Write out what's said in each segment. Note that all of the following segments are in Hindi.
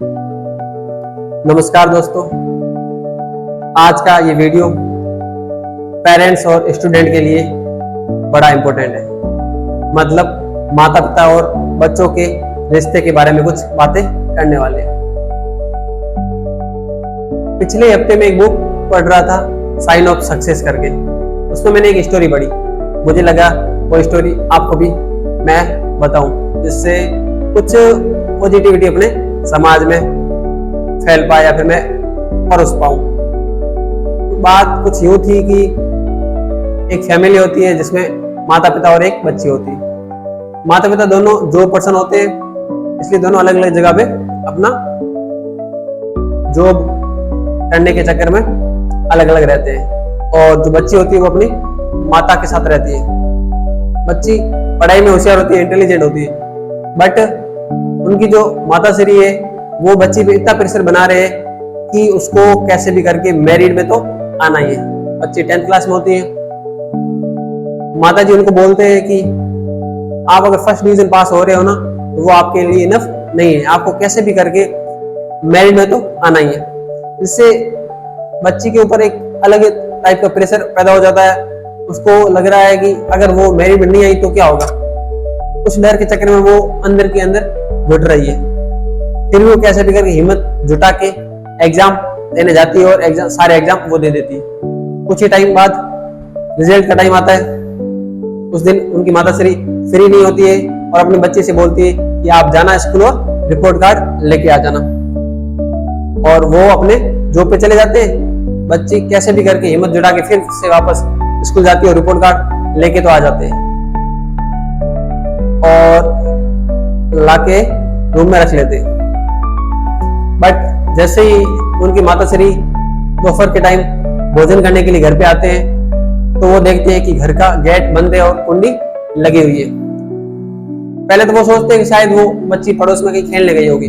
नमस्कार दोस्तों, आज का ये वीडियो पेरेंट्स और स्टूडेंट के लिए बड़ा इम्पोर्टेंट है। मतलब माता पिता और बच्चों के रिश्ते के बारे में कुछ बातें करने वाले हैं। पिछले हफ्ते में एक बुक पढ़ रहा था, साइन ऑफ सक्सेस करके। उसमें मैंने एक स्टोरी पढ़ी, मुझे लगा वो स्टोरी आपको भी मैं बताऊं, जिससे कुछ पॉजिटिविटी अपने समाज में फैल पाए या फिर मैं परोस पाऊं। बात कुछ यूं थी कि एक फैमिली होती है जिसमें माता पिता और एक बच्ची होती है। माता पिता दोनों जो पर्सन होते हैं, इसलिए दोनों अलग अलग जगह पे अपना जॉब करने के चक्कर में अलग अलग रहते हैं। और जो बच्ची होती है वो अपनी माता के साथ रहती है। बच्ची पढ़ाई में होशियार होती है, इंटेलिजेंट होती है, बट उनकी जो माता श्री है वो बच्ची पे इतना प्रेशर बना रहे हैं कि उसको कैसे भी करके मैरिड में तो आना ही है। बच्ची 10th क्लास में होती है। माता जी उनको बोलते हैं कि आप अगर फर्स्ट डिवीजन पास हो रहे हो ना तो वो आपके लिए इनफ नहीं है, आपको कैसे भी करके मैरिड में तो आना ही है। इससे बच्ची के ऊपर एक अलग टाइप का प्रेशर पैदा हो जाता है। उसको लग रहा है कि अगर वो मैरिड में नहीं आई तो क्या होगा। उस डर के चक्कर में वो अंदर के अंदर घुट रही है। फिर वो कैसे भी करके हिम्मत जुटा के एग्जाम देने जाती है और सारे एग्जाम वो दे देती है। कुछ ही टाइम बाद रिजल्ट का टाइम आता है। उस दिन उनकी माता श्री फ्री नहीं होती है और अपने बच्चे से बोलती है कि आप जाना स्कूल और रिपोर्ट कार्ड लेके आ जाना। और वो अपने जॉब पे चले जाते हैं। बच्ची कैसे भी करके हिम्मत जुटा के फिर से वापस स्कूल जाती है और रिपोर्ट कार्ड लेके तो आ जाते हैं और लाके रूम में रख लेते हैं। बट जैसे ही उनकी माता श्री दोपहर के टाइम भोजन करने के लिए घर पे आते हैं तो वो देखते हैं कि घर का गेट बंद है और कुंडी लगी हुई है। पहले तो वो सोचते हैं कि शायद वो बच्ची पड़ोस में कहीं खेलने गई होगी।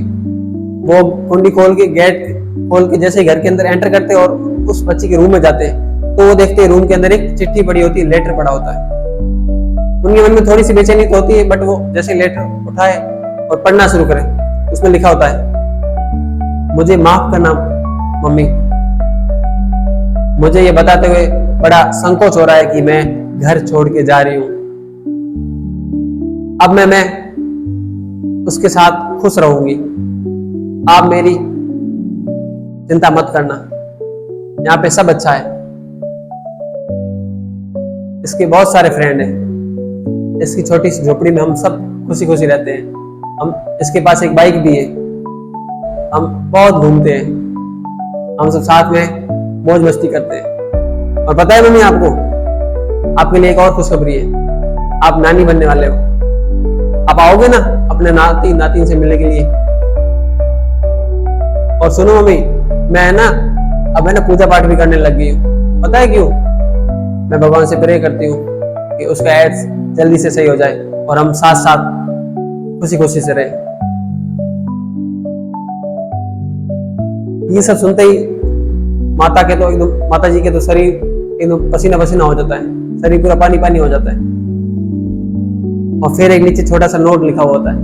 वो कुंडी खोल के गेट खोल के जैसे ही घर के अंदर एंटर करते हैं और उस बच्ची के रूम में जाते हैं तो वो देखते हैं रूम के अंदर एक चिट्ठी पड़ी होती है, लेटर पड़ा होता है। उनके मन में थोड़ी सी बेचैनी तो होती है, बट वो जैसे लेटर उठाए और पढ़ना शुरू करें, उसमें लिखा होता है, मुझे माफ करना मम्मी, मुझे ये बताते हुए बड़ा संकोच हो रहा है कि मैं घर छोड़ के जा रही हूं। अब मैं उसके साथ खुश रहूंगी। आप मेरी चिंता मत करना, यहाँ पे सब अच्छा है। इसके बहुत सारे फ्रेंड हैं। इसकी छोटी सी झोपड़ी में हम सब खुशी खुशी रहते हैं। हम इसके पास एक बाइक भी है। हम बहुत घूमते हैं। हम सब साथ में मौज मस्ती करते हैं। और पता है मम्मी आपको, आपके लिए एक और खुशखबरी है। आप नानी बनने वाले हो। आप आओगे ना अपने नाती नातिन से मिलने के लिए। और सुनो मम्मी, मैं ना अब है ना पूजा पाठ भी करने लग गई हूँ। पता है क्यों? मैं भगवान से प्रे करती हूँ कि उसका एड्स जल्दी से सही हो जाए और हम साथ साथ खुशी खुशी से रहे। ये सब सुनते ही माता जी के तो शरीर एकदम पसीना पसीना हो जाता है। शरीर पूरा पानी पानी हो जाता है। और फिर एक नीचे छोटा सा नोट लिखा हुआ होता है,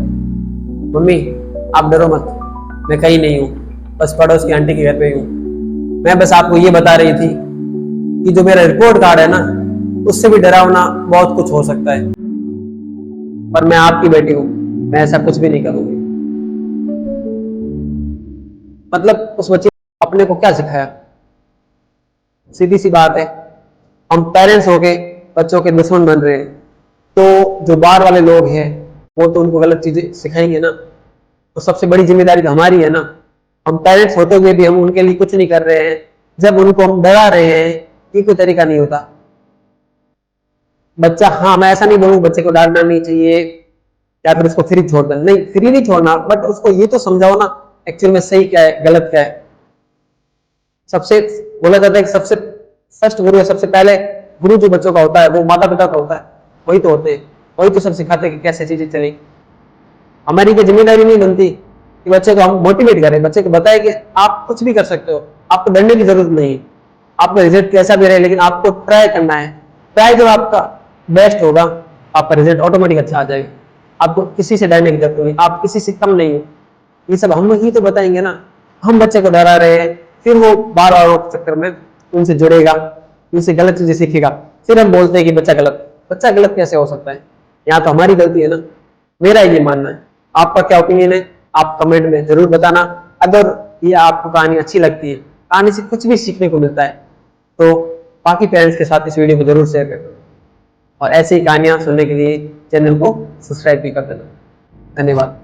मम्मी आप डरो मत, मैं कहीं नहीं हूँ, बस पड़ोस की आंटी के घर पे हूँ। मैं बस आपको ये बता रही थी कि जो मेरा रिपोर्ट कार्ड है ना, उससे भी डरावना बहुत कुछ हो सकता है, पर मैं आपकी बेटी हूं, मैं ऐसा कुछ भी नहीं करूंगी। मतलब उस बच्चे ने अपने को क्या सिखाया? सीधी सी बात है, हम पेरेंट्स होके बच्चों के दुश्मन बन रहे हैं तो जो बाहर वाले लोग हैं वो तो उनको गलत चीजें सिखाएंगे ना। तो सबसे बड़ी जिम्मेदारी तो हमारी है ना। हम पेरेंट्स होते हुए भी हम उनके लिए कुछ नहीं कर रहे हैं। जब उनको हम डरा रहे हैं, ये कोई तरीका नहीं होता। बच्चा, हाँ मैं ऐसा नहीं बोलूँ बच्चे को डांटना नहीं चाहिए या फिर उसको फ्री छोड़ देना, नहीं फ्री नहीं छोड़ना, बट उसको ये तो समझाओ ना एक्चुअल में सही क्या है गलत क्या है। सबसे बोला जाता है कि सबसे फर्स्ट गुरु है, सबसे पहले गुरु जो बच्चों का होता है वो माता पिता का होता है। वही तो होते हैं, वही तो सब सिखाते हैं कि कैसे चीजें चलें। हमारी कोई जिम्मेदारी नहीं बनती कि बच्चे को हम मोटिवेट करें, बच्चे को बताएं कि आप कुछ भी कर सकते हो, आपको डरने की जरूरत नहीं है। आपका रिजल्ट कैसा भी रहे लेकिन आपको ट्राई करना है। ट्राई जब आपका बेस्ट होगा आपका रिजल्ट ऑटोमेटिक अच्छा आ जाएगा। आपको किसी से डरने की जरूरत नहीं, आप किसी से कम नहीं हो। ये सब हम ही तो बताएंगे ना। हम बच्चे को डरा रहे हैं, फिर वो बार बार उस चक्कर में उनसे जुड़ेगा, उनसे गलत चीजें सीखेगा, फिर हम बोलते हैं कि बच्चा गलत कैसे हो सकता है। यहाँ तो हमारी गलती है ना। मेरा ये मानना है। आपका क्या ओपिनियन है आप कमेंट में जरूर बताना। अगर ये आपको कहानी अच्छी लगती है, कहानी से कुछ भी सीखने को मिलता है, तो बाकी पेरेंट्स के साथ इस वीडियो को जरूर शेयर करें। और ऐसी कहानियां सुनने के लिए चैनल को सब्सक्राइब भी कर देना। धन्यवाद।